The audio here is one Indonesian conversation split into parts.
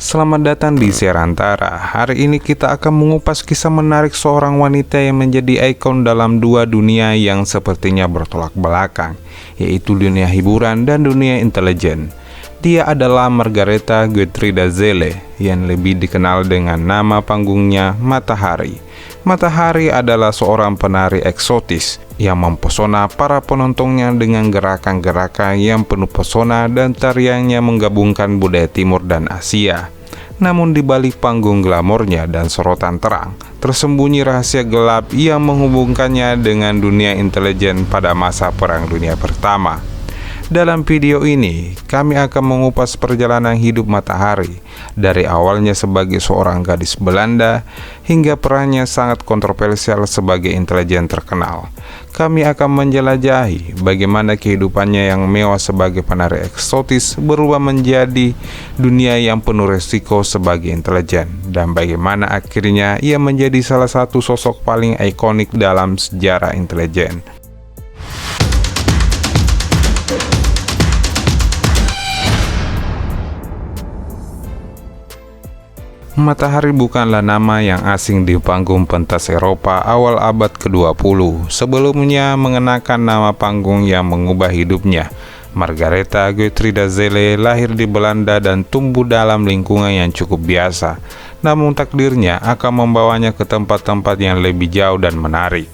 Selamat datang di Serantara. Hari ini kita akan mengupas kisah menarik seorang wanita yang menjadi ikon dalam dua dunia yang sepertinya bertolak belakang, yaitu dunia hiburan dan dunia intelijen. Dia adalah Margareta Gertruda Zelle yang lebih dikenal dengan nama panggungnya Matahari. Matahari adalah seorang penari eksotis yang mempesona para penontonnya dengan gerakan-gerakan yang penuh pesona dan tariannya menggabungkan budaya Timur dan Asia. Namun di balik panggung glamornya dan sorotan terang, tersembunyi rahasia gelap yang menghubungkannya dengan dunia intelijen pada masa Perang Dunia Pertama. Dalam video ini, kami akan mengupas perjalanan hidup Matahari dari awalnya sebagai seorang gadis Belanda hingga perannya sangat kontroversial sebagai intelijen terkenal. Kami akan menjelajahi bagaimana kehidupannya yang mewah sebagai penari eksotis berubah menjadi dunia yang penuh resiko sebagai intelijen, dan bagaimana akhirnya ia menjadi salah satu sosok paling ikonik dalam sejarah intelijen. Matahari bukanlah nama yang asing di panggung pentas Eropa awal abad ke-20. Sebelumnya mengenakan nama panggung yang mengubah hidupnya. Margareta Gertruda Zelle lahir di Belanda dan tumbuh dalam lingkungan yang cukup biasa. Namun takdirnya akan membawanya ke tempat-tempat yang lebih jauh dan menarik.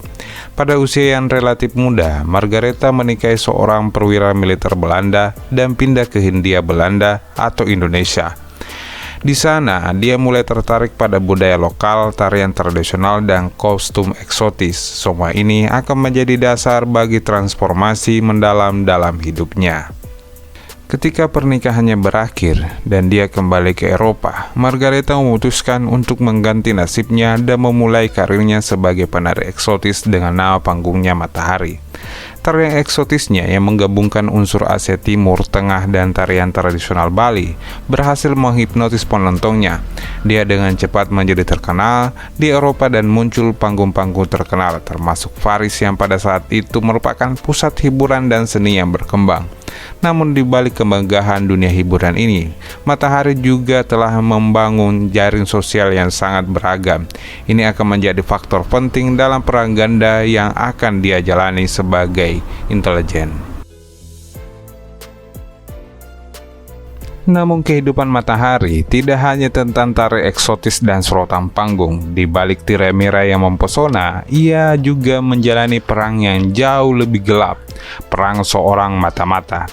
Pada usia yang relatif muda, Margareta menikahi seorang perwira militer Belanda dan pindah ke Hindia Belanda atau Indonesia. Di sana, dia mulai tertarik pada budaya lokal, tarian tradisional, dan kostum eksotis. Semua ini akan menjadi dasar bagi transformasi mendalam dalam hidupnya. Ketika pernikahannya berakhir dan dia kembali ke Eropa, Margareta memutuskan untuk mengganti nasibnya dan memulai karirnya sebagai penari eksotis dengan nama panggungnya Matahari. Tarian eksotisnya yang menggabungkan unsur Asia Timur, Tengah, dan tarian tradisional Bali berhasil menghipnotis penontonnya. Dia dengan cepat menjadi terkenal di Eropa dan muncul panggung-panggung terkenal termasuk Paris yang pada saat itu merupakan pusat hiburan dan seni yang berkembang. Namun di balik kemegahan dunia hiburan ini, Matahari juga telah membangun jaring sosial yang sangat beragam. Ini akan menjadi faktor penting dalam perang ganda yang akan dia jalani sebagai intelijen. Namun kehidupan Matahari tidak hanya tentang tari eksotis dan sorotan panggung. Di balik tirai merah yang mempesona, ia juga menjalani perang yang jauh lebih gelap, perang seorang mata-mata.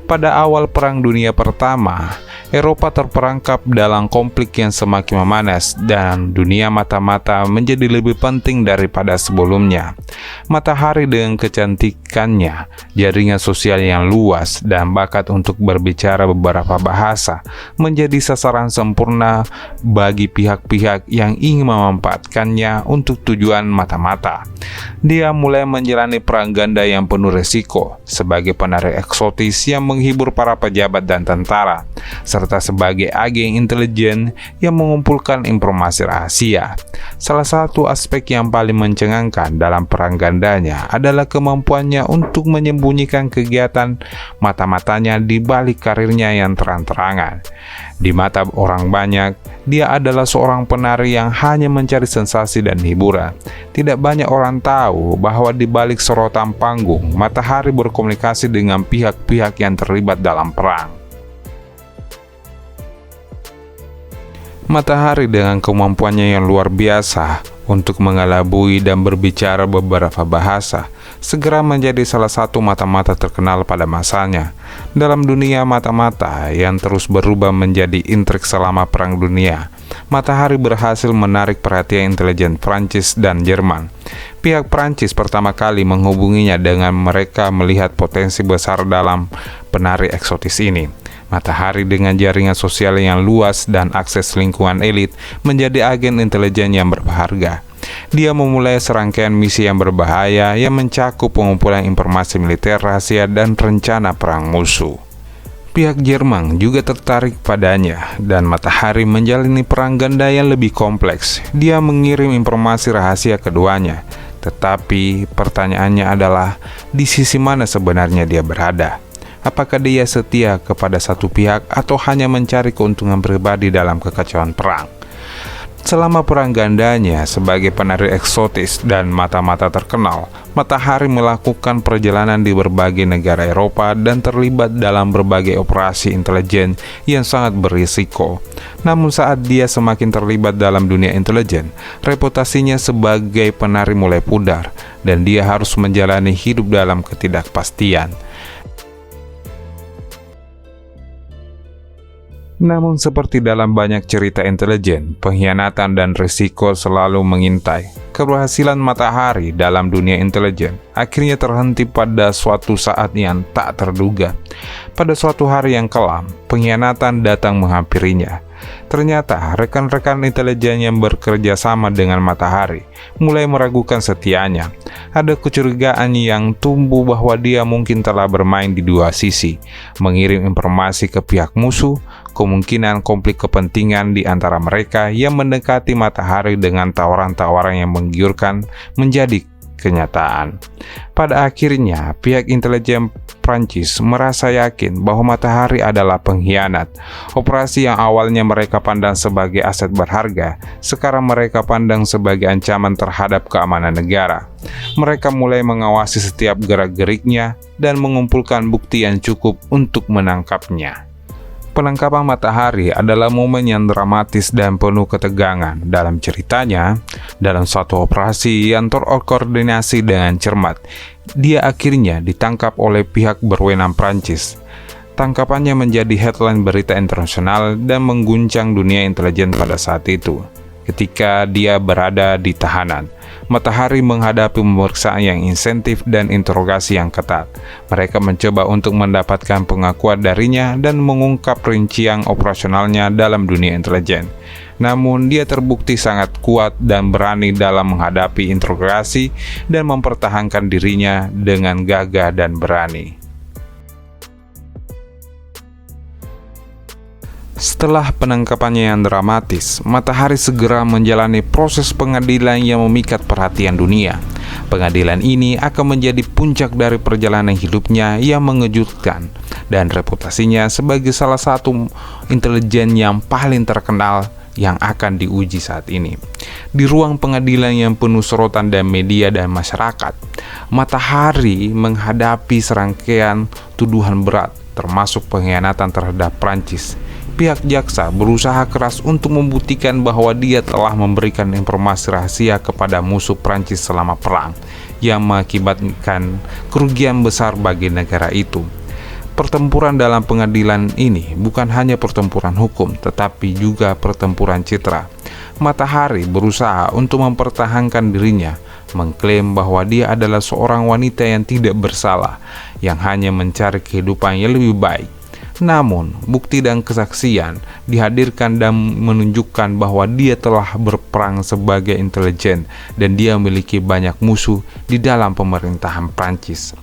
Pada awal Perang Dunia Pertama, Eropa terperangkap dalam konflik yang semakin memanas dan dunia mata-mata menjadi lebih penting daripada sebelumnya. Matahari dengan kecantikannya, jaringan sosial yang luas, dan bakat untuk berbicara beberapa bahasa menjadi sasaran sempurna bagi pihak-pihak yang ingin memanfaatkannya untuk tujuan mata-mata. Dia mulai menjalani perang ganda yang penuh resiko sebagai penari eksotis yang menghibur para pejabat dan tentara, serta sebagai agen intelijen yang mengumpulkan informasi rahasia. Salah satu aspek yang paling mencengangkan dalam perang gandanya adalah kemampuannya untuk menyembunyikan kegiatan mata-matanya di balik karirnya yang terang-terangan. Di mata orang banyak, dia adalah seorang penari yang hanya mencari sensasi dan hiburan. Tidak banyak orang tahu bahwa di balik sorotan panggung, Matahari berkomunikasi dengan pihak-pihak yang terlibat dalam perang. Matahari dengan kemampuannya yang luar biasa untuk mengelabui dan berbicara beberapa bahasa, segera menjadi salah satu mata-mata terkenal pada masanya. Dalam dunia mata-mata yang terus berubah menjadi intrik selama Perang Dunia, Matahari berhasil menarik perhatian intelijen Prancis dan Jerman. Pihak Prancis pertama kali menghubunginya dengan mereka melihat potensi besar dalam penari eksotis ini. Matahari dengan jaringan sosial yang luas dan akses lingkungan elit menjadi agen intelijen yang berharga. Dia memulai serangkaian misi yang berbahaya yang mencakup pengumpulan informasi militer rahasia dan rencana perang musuh. Pihak Jerman juga tertarik padanya dan Matahari menjalani perang ganda yang lebih kompleks. Dia mengirim informasi rahasia keduanya, tetapi pertanyaannya adalah di sisi mana sebenarnya dia berada. Apakah dia setia kepada satu pihak atau hanya mencari keuntungan pribadi dalam kekacauan perang? Selama perang gandanya sebagai penari eksotis dan mata-mata terkenal, Matahari melakukan perjalanan di berbagai negara Eropa dan terlibat dalam berbagai operasi intelijen yang sangat berisiko. Namun saat dia semakin terlibat dalam dunia intelijen, reputasinya sebagai penari mulai pudar dan dia harus menjalani hidup dalam ketidakpastian. Namun seperti dalam banyak cerita intelijen, pengkhianatan dan risiko selalu mengintai. Keberhasilan Matahari dalam dunia intelijen akhirnya terhenti pada suatu saat yang tak terduga. Pada suatu hari yang kelam, pengkhianatan datang menghampirinya. Ternyata rekan-rekan intelijen yang bekerja sama dengan Matahari mulai meragukan setianya. Ada kecurigaan yang tumbuh bahwa dia mungkin telah bermain di dua sisi, mengirim informasi ke pihak musuh. Kemungkinan konflik kepentingan di antara mereka yang mendekati Matahari dengan tawaran-tawaran yang menggiurkan menjadi kenyataan. Pada akhirnya, pihak intelijen Prancis merasa yakin bahwa Matahari adalah pengkhianat. Operasi yang awalnya mereka pandang sebagai aset berharga, sekarang mereka pandang sebagai ancaman terhadap keamanan negara. Mereka mulai mengawasi setiap gerak-geriknya dan mengumpulkan bukti yang cukup untuk menangkapnya. Penangkapan Matahari adalah momen yang dramatis dan penuh ketegangan. Dalam ceritanya, dalam suatu operasi yang terkoordinasi dengan cermat, dia akhirnya ditangkap oleh pihak berwenang Prancis. Tangkapannya menjadi headline berita internasional dan mengguncang dunia intelijen pada saat itu. Ketika dia berada di tahanan, Matahari menghadapi pemeriksaan yang intensif dan interogasi yang ketat. Mereka mencoba untuk mendapatkan pengakuan darinya dan mengungkap rincian operasionalnya dalam dunia intelijen. Namun dia terbukti sangat kuat dan berani dalam menghadapi interogasi dan mempertahankan dirinya dengan gagah dan berani. Setelah penangkapannya yang dramatis, Matahari segera menjalani proses pengadilan yang memikat perhatian dunia. Pengadilan ini akan menjadi puncak dari perjalanan hidupnya yang mengejutkan dan reputasinya sebagai salah satu intelijen yang paling terkenal yang akan diuji saat ini. Di ruang pengadilan yang penuh sorotan dan media dan masyarakat, Matahari menghadapi serangkaian tuduhan berat, termasuk pengkhianatan terhadap Prancis. Pihak jaksa berusaha keras untuk membuktikan bahwa dia telah memberikan informasi rahasia kepada musuh Prancis selama perang, yang mengakibatkan kerugian besar bagi negara itu. Pertempuran dalam pengadilan ini bukan hanya pertempuran hukum, tetapi juga pertempuran citra. Matahari berusaha untuk mempertahankan dirinya, mengklaim bahwa dia adalah seorang wanita yang tidak bersalah, yang hanya mencari kehidupan yang lebih baik. Namun, bukti dan kesaksian dihadirkan dan menunjukkan bahwa dia telah berperang sebagai intelijen dan dia memiliki banyak musuh di dalam pemerintahan Prancis.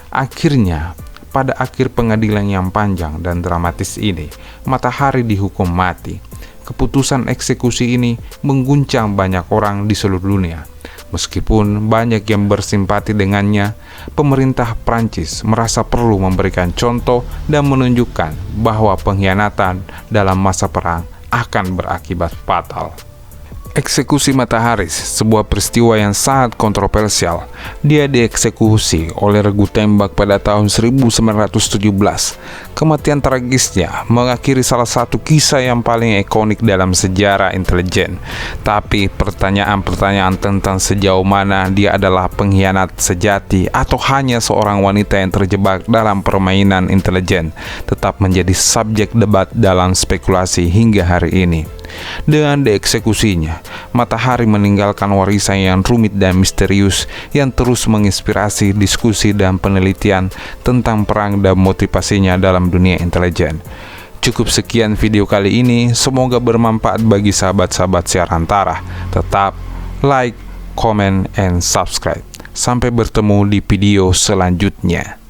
Akhirnya, pada akhir pengadilan yang panjang dan dramatis ini, Matahari dihukum mati. Keputusan eksekusi ini mengguncang banyak orang di seluruh dunia. Meskipun banyak yang bersimpati dengannya, pemerintah Prancis merasa perlu memberikan contoh dan menunjukkan bahwa pengkhianatan dalam masa perang akan berakibat fatal. Eksekusi Matahari, sebuah peristiwa yang sangat kontroversial. Dia dieksekusi oleh regu tembak pada tahun 1917. Kematian tragisnya mengakhiri salah satu kisah yang paling ikonik dalam sejarah intelijen. Tapi pertanyaan-pertanyaan tentang sejauh mana dia adalah pengkhianat sejati atau hanya seorang wanita yang terjebak dalam permainan intelijen tetap menjadi subjek debat dalam spekulasi hingga hari ini. Dengan dieksekusinya, Matahari meninggalkan warisan yang rumit dan misterius yang terus menginspirasi diskusi dan penelitian tentang perang dan motivasinya dalam dunia intelijen. Cukup sekian video kali ini, semoga bermanfaat bagi sahabat-sahabat Siarantara. Tetap like, comment, and subscribe. Sampai bertemu di video selanjutnya.